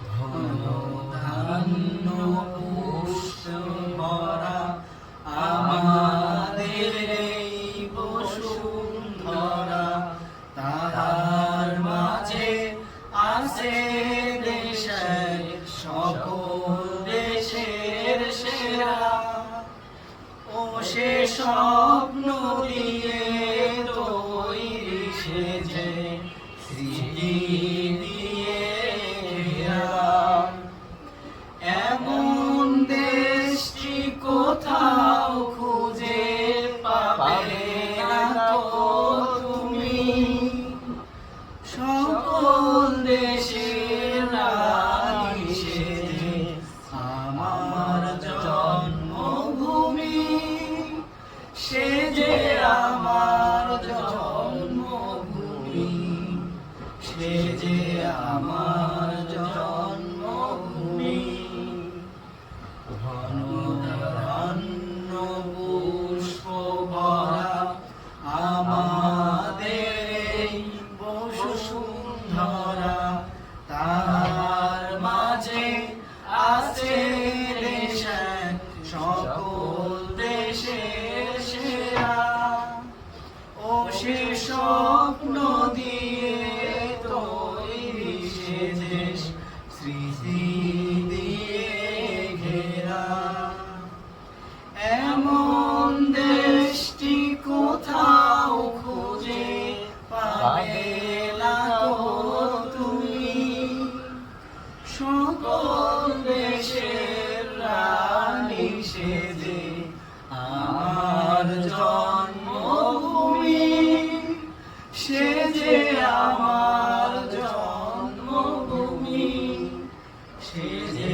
ঘন ধান্য পুষ্প ভরা আমাদের এই বসুন্ধরা, তাহার মাঝে আছে দেশের সকল দেশের সেরা। ও সে স্বপ্ন দিয়ে তৈরি সেজে স্মৃতি দিয়ে ঘেরা। এমন দেশটি কোথাও খুঁজে পাবে না তো তুমি, সকল দেশের রানী সেজে আমার জন্মভূমি, সে যে আমার জন্মভূমি, সে যে আমার জন্মভূমি। ঘন ধান্য পুষ্প ভরা আমাদের এই বসুন্ধরা, তাহার মাঝে আছে দেশের সকল দেশের সেরা। ও সে স্বপ্ন দিয়ে তৈরি সে দেশ স্মৃতি দিয়ে ঘেরা। এমন দেশটি কোথাও খুঁজে পাবে না তুমি, সকল দেশের রানী সেজে আমার জন্মভূমি, সে যে আমার জন্মভূমি, সে যে